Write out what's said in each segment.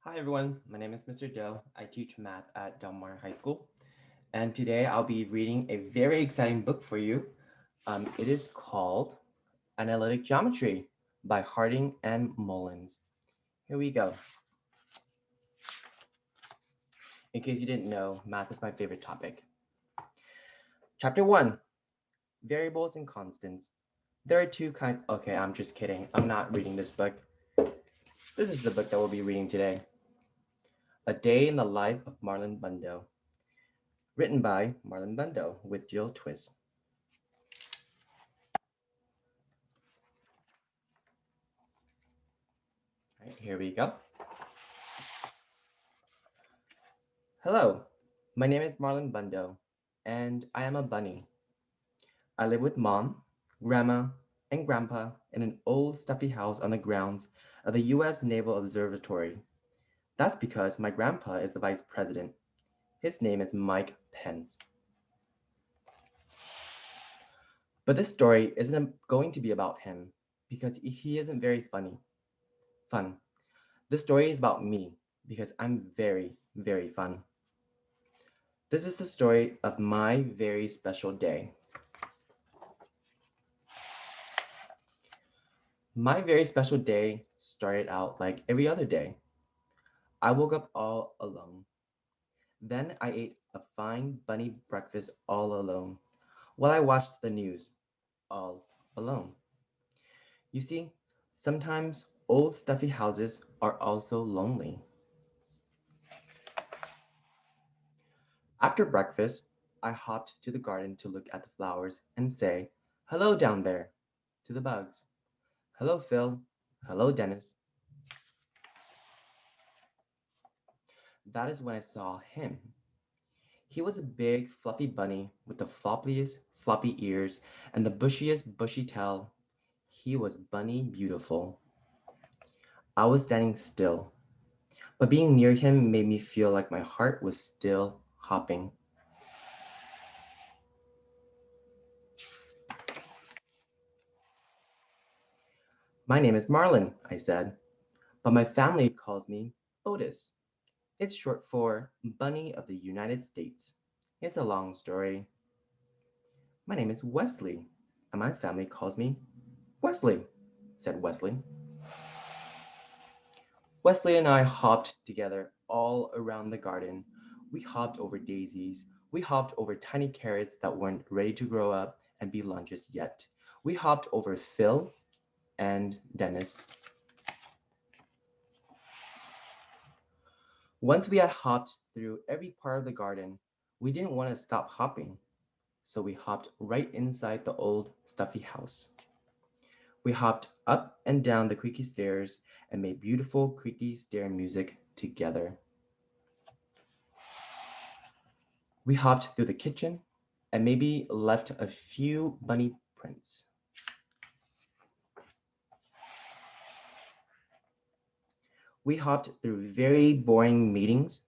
Hi everyone, my name is Mr. Joe. I teach math at Del Mar High School, and today I'll be reading a very exciting book for you. It is called Analytic Geometry by Harding and Mullins. Here we go. In case you didn't know, math is my favorite topic. Chapter 1, Variables and Constants. There are two kinds. Okay, I'm just kidding. I'm not reading this book. This is the book that we'll be reading today. A Day in the Life of Marlon Bundo. Written by Marlon Bundo with Jill Twiss. All right, here we go. Hello, my name is Marlon Bundo, and I am a bunny. I live with mom, grandma, and grandpa in an old stuffy house on the grounds of the U.S. Naval Observatory. That's because my grandpa is the vice president. His name is Mike Pence. But this story isn't going to be about him because he isn't very fun. This story is about me because I'm very, very fun. This is the story of my very special day. My very special day started out like every other day. I woke up all alone. Then I ate a fine bunny breakfast all alone while I watched the news all alone. You see, sometimes old stuffy houses are also lonely. After breakfast, I hopped to the garden to look at the flowers and say, "Hello down there," to the bugs. "Hello, Phil. Hello, Dennis." That is when I saw him. He was a big, fluffy bunny with the floppiest, floppy ears and the bushiest, bushy tail. He was Bunny Beautiful. I was standing still, but being near him made me feel like my heart was still hopping. "My name is Marlin," I said, "but my family calls me Otis. It's short for Bunny of the United States. It's a long story." "My name is Wesley, and my family calls me Wesley," said Wesley. Wesley and I hopped together all around the garden. We hopped over daisies. We hopped over tiny carrots that weren't ready to grow up and be lunches yet. We hopped over Phil and Dennis. Once we had hopped through every part of the garden, we didn't want to stop hopping, so we hopped right inside the old stuffy house. We hopped up and down the creaky stairs and made beautiful creaky stair music together. We hopped through the kitchen and maybe left a few bunny prints. We hopped through very boring meetings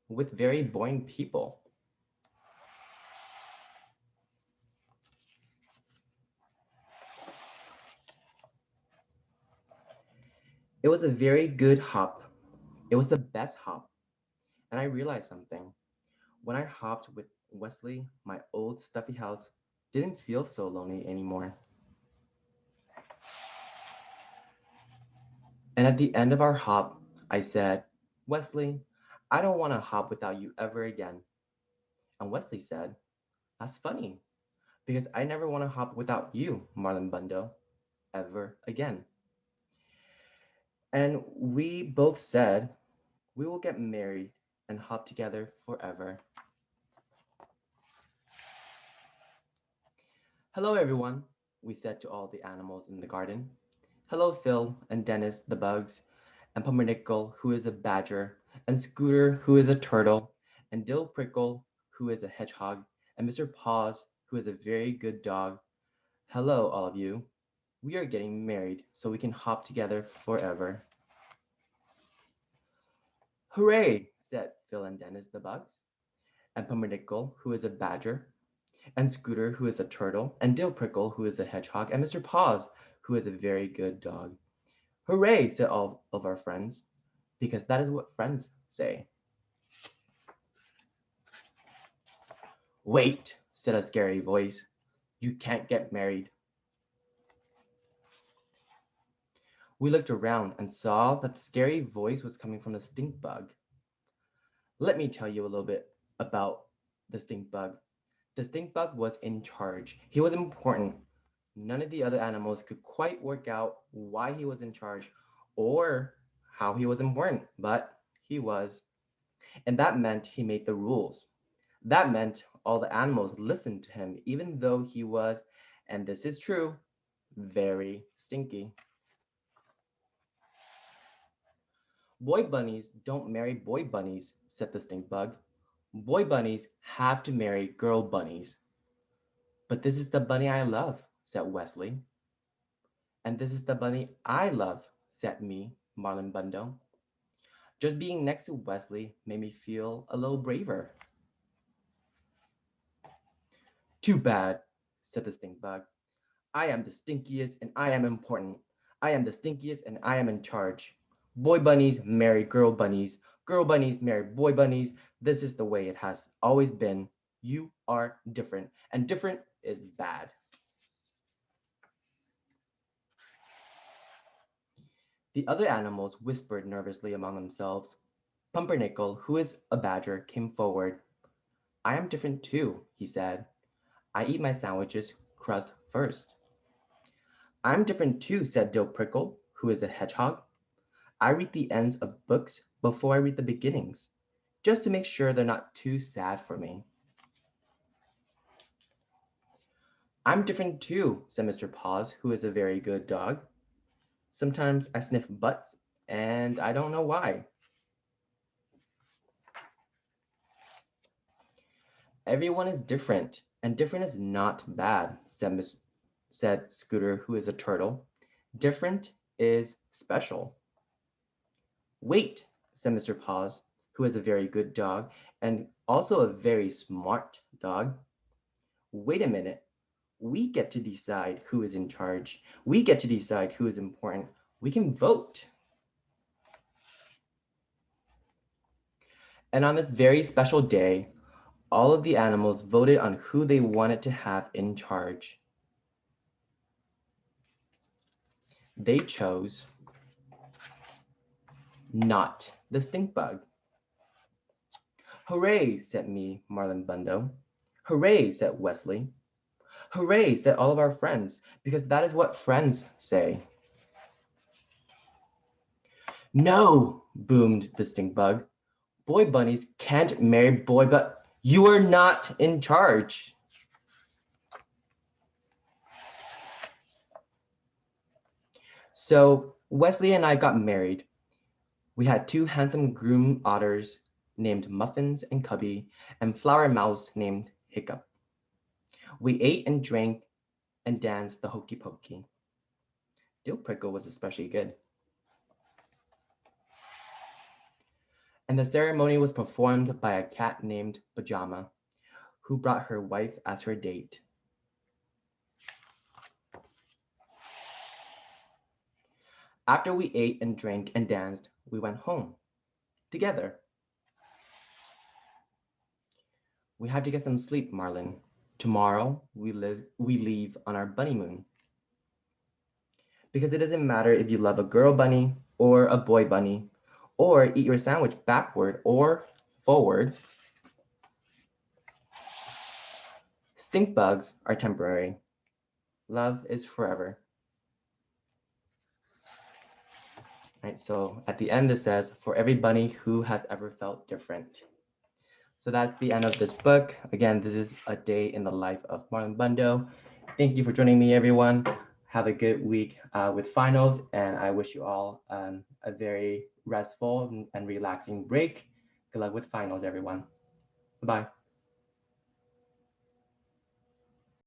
with very boring people. It was a very good hop. It was the best hop. And I realized something. When I hopped with Wesley, my old stuffy house didn't feel so lonely anymore. And at the end of our hop, I said, "Wesley, I don't want to hop without you ever again." And Wesley said, "That's funny, because I never want to hop without you, Marlon Bundo, ever again." And we both said, "We will get married and hop together forever." "Hello, everyone," we said to all the animals in the garden. "Hello, Phil and Dennis, the bugs, and Pumpernickel, who is a badger, and Scooter, who is a turtle, and Dill Prickle, who is a hedgehog, and Mr. Paws, who is a very good dog. Hello, all of you. We are getting married so we can hop together forever." "Hooray!" said Phil and Dennis, the bugs, and Pumpernickel, who is a badger, and Scooter, who is a turtle, and Dill Prickle, who is a hedgehog, and Mr. Paws, who is a very good dog. "Hooray!" said all of our friends, because that is what friends say. Wait, said a scary voice. You can't get married. We looked around and saw that the scary voice was coming from the stink bug. Let me tell you a little bit about the stink bug. The stink bug was in charge. He was important. None of the other animals could quite work out why he was in charge or how he was important, but he was. And that meant he made the rules. That meant all the animals listened to him, even though he was, and this is true, very stinky. Boy bunnies don't marry boy bunnies, said the stink bug. Boy bunnies have to marry girl bunnies. But this is the bunny I love, said Wesley. And this is the bunny I love, said me, Marlon Bundo. Just being next to Wesley made me feel a little braver. Too bad, said the stink bug. I am the stinkiest and I am important. I am the stinkiest and I am in charge. Boy bunnies marry girl bunnies. Girl bunnies marry boy bunnies. This is the way it has always been. You are different, and different is bad. The other animals whispered nervously among themselves. Pumpernickel, who is a badger, came forward. I am different too, he said. I eat my sandwiches crust first. I'm different too, said Dill Prickle, who is a hedgehog. I read the ends of books before I read the beginnings, just to make sure they're not too sad for me. I'm different too, said Mr. Paws, who is a very good dog. Sometimes I sniff butts, and I don't know why. Everyone is different, and different is not bad, said Scooter, who is a turtle. Different is special. Wait, said Mr. Paws, who is a very good dog and also a very smart dog. Wait a minute. We get to decide who is in charge. We get to decide who is important. We can vote. And on this very special day, all of the animals voted on who they wanted to have in charge. They chose not the stink bug. Hooray, said me, Marlon Bundo. Hooray, said Wesley. Hooray, said all of our friends, because that is what friends say. No, boomed the stink bug. Boy bunnies can't marry boy, but you are not in charge. So Wesley and I got married. We had two handsome groom otters named Muffins and Cubby, and Flower Mouse named Hiccup. We ate and drank and danced the hokey pokey. Dill Prickle was especially good. And the ceremony was performed by a cat named Pajama, who brought her wife as her date. After we ate and drank and danced, we went home together. We had to get some sleep, Marlin. Tomorrow we leave on our bunny moon. Because it doesn't matter if you love a girl bunny or a boy bunny, or eat your sandwich backward or forward. Stink bugs are temporary. Love is forever. Right, so at the end it says, for every bunny who has ever felt different. So that's the end of this book. Again, this is a day in the life of Marlon Bundo. Thank you for joining me, everyone. Have a good week with finals, and I wish you all a very restful and relaxing break. Good luck with finals, everyone. Bye-bye.